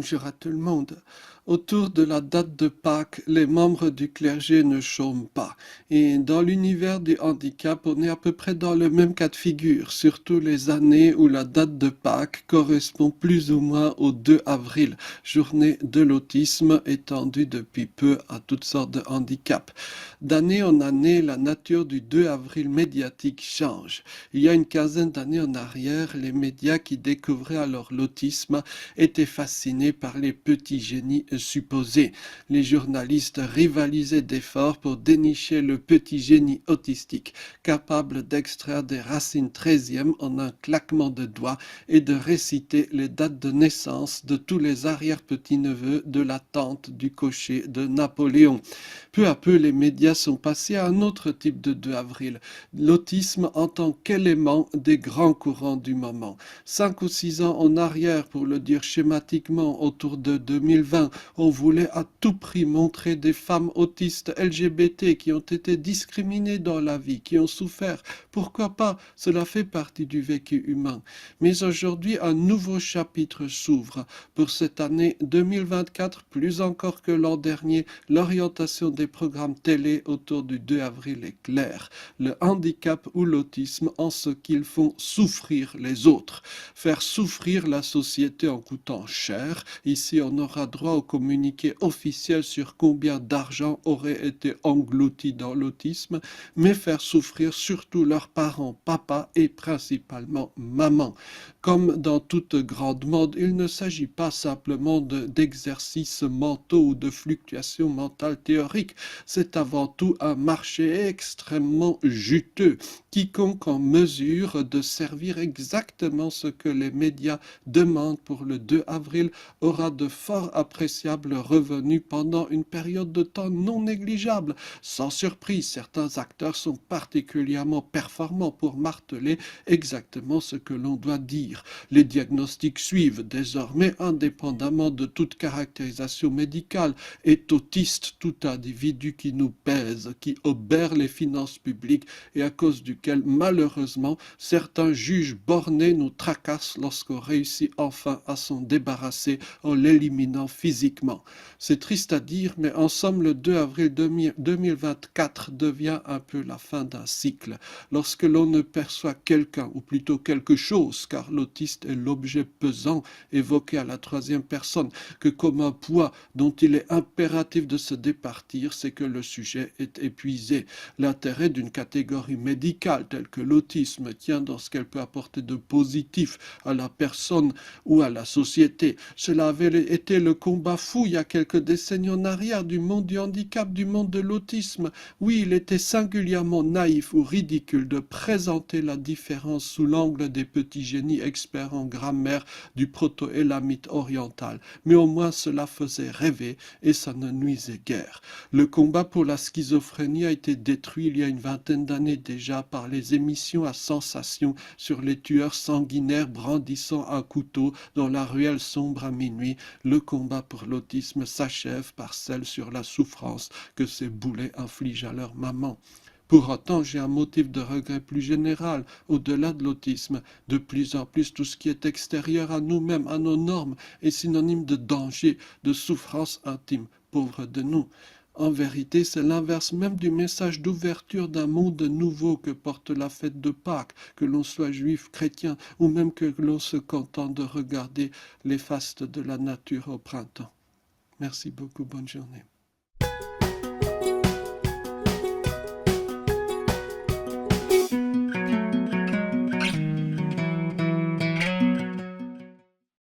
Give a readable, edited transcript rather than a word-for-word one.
bonjour à tout le monde. Autour de la date de Pâques, les membres du clergé ne chôment pas. Et dans l'univers du handicap, on est à peu près dans le même cas de figure, surtout les années où la date de Pâques correspond plus ou moins au 2 avril, journée de l'autisme étendue depuis peu à toutes sortes de handicaps. D'année en année, la nature du 2 avril médiatique change. Il y a une quinzaine d'années en arrière, les médias qui découvraient alors l'autisme étaient fascinés par les petits génies supposés. Les journalistes rivalisaient d'efforts pour dénicher le petit génie autistique, capable d'extraire des racines 13e en un claquement de doigts et de réciter les dates de naissance de tous les arrière-petits-neveux de la tante du cocher de Napoléon. Peu à peu, les médias sont passés à un autre type de 2 avril, l'autisme en tant qu'élément des grands courants du moment. 5 ou 6 ans en arrière, pour le dire schématiquement, autour de 2020, on voulait à tout prix montrer des femmes autistes LGBT qui ont été discriminées dans la vie, qui ont souffert. Pourquoi pas? Cela fait partie du vécu humain. Mais aujourd'hui, un nouveau chapitre s'ouvre. Pour cette année 2024, plus encore que l'an dernier, l'orientation des programmes télé autour du 2 avril est claire. Le handicap ou l'autisme en ce qu'ils font souffrir les autres. Faire souffrir la société en coûtant cher. Ici, on aura droit au communiqué officiel sur combien d'argent aurait été englouti dans l'autisme, mais faire souffrir surtout leurs parents, papa et principalement maman. Comme dans toute grande mode, il ne s'agit pas simplement d'exercices mentaux ou de fluctuations mentales théoriques. C'est avant tout un marché extrêmement juteux. Quiconque en mesure de servir exactement ce que les médias demandent pour le 2 avril aura de fort appréciables revenus pendant une période de temps non négligeable. Sans surprise, certains acteurs sont particulièrement performants pour marteler exactement ce que l'on doit dire. Les diagnostics suivent désormais indépendamment de toute caractérisation médicale. Est autiste tout individu qui nous pèse, qui obère les finances publiques et à cause duquel malheureusement certains juges bornés nous tracassent lorsqu'on réussit enfin à s'en débarrasser en l'éliminant physiquement. C'est triste à dire, mais en somme le 2 avril 2024 devient un peu la fin d'un cycle. Lorsque l'on ne perçoit quelqu'un, ou plutôt quelque chose, car l'autiste est l'objet pesant évoqué à la troisième personne, que comme un poids dont il est impératif de se départir, c'est que le sujet est épuisé. L'intérêt d'une catégorie médicale telle que l'autisme tient dans ce qu'elle peut apporter de positif à la personne ou à la société. Cela avait été le combat fou il y a quelques décennies en arrière du monde du handicap, du monde de l'autisme. Oui, il était singulièrement naïf ou ridicule de présenter la différence sous l'angle des petits génies experts en grammaire du proto-élamite oriental. Mais au moins cela faisait rêver et ça ne nuisait guère. Le combat pour la schizophrénie a été détruit il y a une vingtaine d'années déjà par les émissions à sensation sur les tueurs sanguinaires brandissant un couteau dans la ruelle sombre à minuit. Le combat pour l'autisme s'achève par celle sur la souffrance que ces boulets infligent à leur maman. Pour autant, j'ai un motif de regret plus général, au-delà de l'autisme. De plus en plus, tout ce qui est extérieur à nous-mêmes, à nos normes, est synonyme de danger, de souffrance intime. Pauvres de nous. En vérité, c'est l'inverse même du message d'ouverture d'un monde nouveau que porte la fête de Pâques, que l'on soit juif, chrétien, ou même que l'on se contente de regarder les fastes de la nature au printemps. Merci beaucoup, bonne journée.